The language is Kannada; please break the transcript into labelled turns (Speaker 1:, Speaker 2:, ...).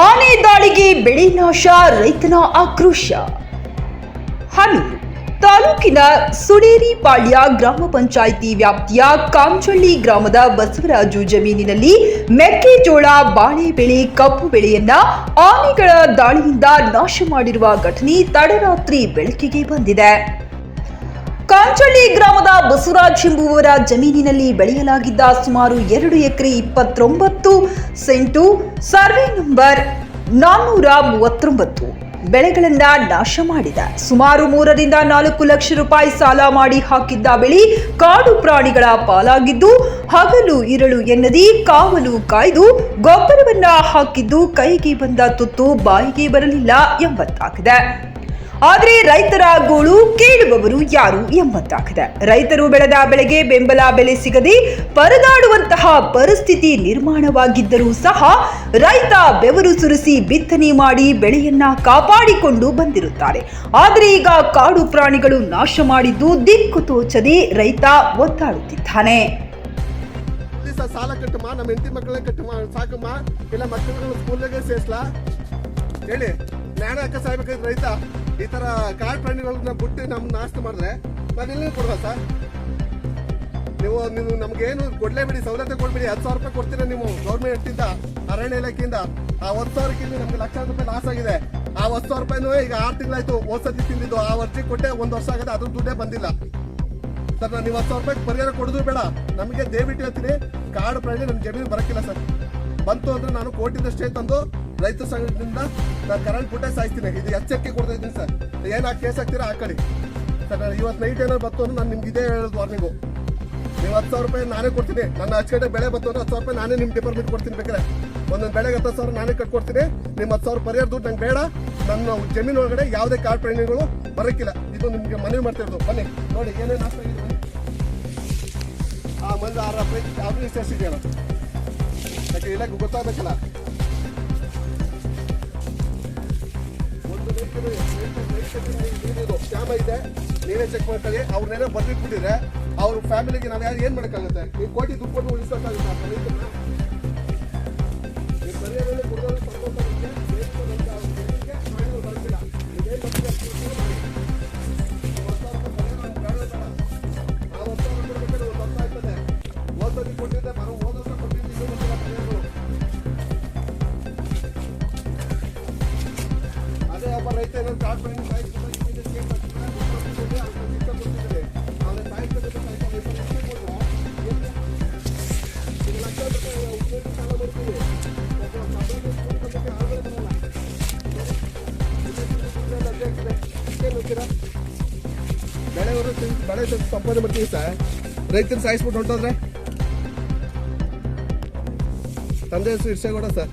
Speaker 1: ಆನೆ ದಾಳಿಗೆ ಬೆಳೆ ನಾಶ, ರೈತನ ಆಕ್ರೋಶ. ಹನೂರು ತಾಲೂಕಿನ ಸುಡೇರಿಪಾಳ್ಯ ಗ್ರಾಮ ಪಂಚಾಯಿತಿ ವ್ಯಾಪ್ತಿಯ ಕಾಂಚಳ್ಳಿ ಗ್ರಾಮದ ಬಸವರಾಜು ಜಮೀನಿನಲ್ಲಿ ಮೆಕ್ಕೆಜೋಳ, ಬಾಳೆ ಬೆಳೆ, ಕಬ್ಬು ಬೆಳೆಯನ್ನ ಆನೆಗಳ ದಾಳಿಯಿಂದ ನಾಶ ಮಾಡಿರುವ ಘಟನೆ ತಡರಾತ್ರಿ ಬೆಳಕಿಗೆ ಬಂದಿದೆ. ಕಾಂಚಳ್ಳಿ ಗ್ರಾಮದ ಬಸವರಾಜ್ ಎಂಬುವರ ಜಮೀನಿನಲ್ಲಿ ಬೆಳೆಯಲಾಗಿದ್ದ ಸುಮಾರು 2 ಎಕರೆ 29 ಸೆಂಟು ಸರ್ವೆ ನಂಬರ್ 439 ಬೆಳೆಗಳನ್ನ ನಾಶ ಮಾಡಿದೆ. ಸುಮಾರು 3 ರಿಂದ 4 ಲಕ್ಷ ರೂಪಾಯಿ ಸಾಲ ಮಾಡಿ ಹಾಕಿದ್ದ ಬೆಳೆ ಕಾಡು ಪ್ರಾಣಿಗಳ ಪಾಲಾಗಿದ್ದು, ಹಗಲು ಇರಳು ಎನ್ನದೇ ಕಾವಲು ಕಾಯ್ದು ಗೊಬ್ಬರವನ್ನ ಹಾಕಿದ್ದು ಕೈಗೆ ಬಂದ ತುತ್ತು ಬಾಯಿಗೆ ಬರಲಿಲ್ಲ ಎಂಬಂತಾಗಿದೆ. ಆದರೆ ರೈತರ ಗೋಳು ಕೇಳುವವರು ಯಾರು ಎಂಬಂತಾಗಿದೆ. ರೈತರು ಬೆಳೆದ ಬೆಳೆಗೆ ಬೆಂಬಲ ಬೆಲೆ ಸಿಗದೆ ಪರದಾಡುವಂತಹ ಪರಿಸ್ಥಿತಿ ನಿರ್ಮಾಣವಾಗಿದ್ದರೂ ಸಹ ರೈತ ಬೆವರು ಸುರಿಸಿ ಬಿತ್ತನೆ ಮಾಡಿ ಬೆಳೆಯನ್ನ ಕಾಪಾಡಿಕೊಂಡು ಬಂದಿರುತ್ತಾರೆ. ಆದರೆ ಈಗ ಕಾಡು ಪ್ರಾಣಿಗಳು ನಾಶ ಮಾಡಿದ್ದು ದಿಕ್ಕು ತೋಚದೆ ರೈತ ಒದ್ದಾಡುತ್ತಿದ್ದಾನೆ.
Speaker 2: ಸಾಲ ಕಟ್ಟಮ್ಮ, ನಮ್ಮ ಹೆಂಡತಿ ಮಕ್ಕಳಿಗೆ ಕಟ್ಟಮ್ಮ, ಸಾಕಮ್ಮ, ಇಲ್ಲ ಮಕ್ಕಳುಗಳು ಸ್ಕೂಲ್ಗೆ ಸೇರಿಸ್ಲಾ ಹೇಳಿ. ಜ್ಞಾನ ಅಕ್ಕ ಸಾಯ್ಬೇಕಾದ್ರೆ ರೈತ ಈ ತರ ಕಾಡು ಪ್ರಾಣಿಗಳನ್ನ ಬಿಟ್ಟು ನಮ್ ನಾಶ ಮಾಡಿದ್ರೆ ನಾವೆಲ್ಲ ಕೊಡ್ವಾ ಸರ್? ನೀವು ನಮ್ಗೇನು ಕೊಡ್ಲೇಬೇಡಿ, ಸೌಲಭ್ಯ ಕೊಡ್ಬೇಡಿ. 10,000 ರೂಪಾಯಿ ಕೊಡ್ತೀರಾ ನೀವು ಗೌರ್ಮೆಂಟ್ ಇಂದ, ಅರಣ್ಯ ಇಲಾಖೆಯಿಂದ. ಆ 10,000 ನಮ್ಗೆ ಲಕ್ಷಾಂತರ ರೂಪಾಯಿ ಲಾಸ್ ಆಗಿದೆ. ಆ 10,000 ರೂಪಾಯಿನೂ ಈಗ 6 ತಿಂಗಳಾಯ್ತು ಹೋದ್ಸತಿ ತಿಂದಿದ್ದು. ಆ ಅರ್ಜಿ ಕೊಟ್ಟೆ 1 ವರ್ಷ ಆಗಿದೆ, ಅದ್ರ ದುಡ್ಡೇ ಬಂದಿಲ್ಲ ಸರ್. ನೀವು 10,000 ರೂಪಾಯಿ ಪರಿಹಾರ ಕೊಡೋದು ಬೇಡ ನಮಗೆ. ದಯವಿಟ್ಟು ಹೇಳ್ತೀನಿ, ಕಾಡು ಪ್ರಾಣಿ ನಮ್ ಜಮೀನು ಬರಕ್ಕಿಲ್ಲ ಸರ್. ಬಂತು ಅಂದ್ರೆ ನಾನು ಕೋರ್ಟಿಂದಷ್ಟೇ ತಂದು ರೈತ ಸಂಘದಿಂದ ನಾನು ಕರೆಂಟ್ ಪುಟ್ಟೆ ಸಾಯಿಸ್ತೀನಿ. ಇದು ಎಚ್ಚರಿಕೆ ಕೊಡ್ತಾ ಇದ್ದೀನಿ ಸರ್. ಏನ್ ಕೇಸ್ ಹಾಕ್ತೀರಾ ಹಾಕಡಿ ಸರ್. ನಾನು ಇವತ್ತು ನೈಟ್ ಏನಾದ್ರು ಬತ್ತು ಅಂದ್ರೆ ನಾನು ನಿಮ್ಗೆ ಇದೇ ಹೇಳೋದು ವಾರ್ನಿಂಗು. ನೀವು 10,000 ರೂಪಾಯಿ ನಾನೇ ಕೊಡ್ತೀನಿ. ನನ್ನ ಅಚ್ಚುಕಟ್ಟೆ ಬೆಳೆ ಬತ್ತು ಅಂದ್ರೆ 10,000 ರೂಪಾಯಿ ನಾನೇ ನಿಮ್ಮ ಡಿಪಾರ್ಟ್ಮೆಂಟ್ ಕೊಡ್ತೀನಿ. ಬೇಕಾದ್ರೆ ಒಂದೊಂದು ಬೆಳೆಗೆ 10,000 ನಾನೇ ಕಟ್ಕೊಡ್ತೀನಿ. ನಿಮ್ಮ 10,000 ಪರಿಹಾರ ದುಡ್ಡು ನಂಗೆ ಬೇಡ. ನನ್ನ ಜಮೀನು ಒಳಗಡೆ ಯಾವುದೇ ಕಾಡು ಪ್ರಾಣಿಗಳು ಬರೋಕ್ಕಿಲ್ಲ. ಇದು ನಿಮ್ಗೆ ಮನವಿ ಮಾಡ್ತಿರೋದು. ಬನ್ನಿ ನೋಡಿ ಏನೇನು ಆಗ್ತಾ ಇದೆ. ಆ ಮಂದಿ ಆಫೀಸ್ ಸೇರಿಸಿದೆಯಲ್ಲ, ಯಾಕೆ ಇಲ್ಲ ಗೊತ್ತಾಗಬೇಕಲ್ಲ. ಶ್ಯಾಮ ಇದೆ, ನೀವೇ ಚೆಕ್ ಮಾಡ್ಕೊಳ್ಳಿ. ಅವ್ರನ್ನೇನೋ ಬರ್ಬಿಟ್ಬಿಟ್ಟಿದ್ರೆ ಅವ್ರ ಫ್ಯಾಮಿಲಿಗೆ ನಾವು ಯಾರು ಏನ್ ಮಾಡಕ್ಕಾಗುತ್ತೆ? ನೀವು ಕೋಟಿ ದುಡ್ಡು ಕೊಟ್ಟು ಉಳಿಸೋಕ್ಕಾಗುತ್ತೆ? ಕೊಟ್ಟಿದ್ದೆ ಬರೋ ಹೋದ ವರ್ಷ ಕೊಟ್ಟಿದ್ದು ಅದೇ ಒಬ್ಬ ರೈತ ಏನಾದ್ರು ಕಾಡು ಪ್ರಾಣಿ ಬೆಳೆ ಸಂಪಾದನೆ ಮಾಡ್ತೀವಿ ಸರ್. ರೈತರು ಸಾಯಿಸ್ಬಿಟ್ಟು ಹೊಂಟೋದ್ರೆ ತಂದೆ ಹೆಸರು ಇರ್ಸೇಗೌಡ ಸರ್.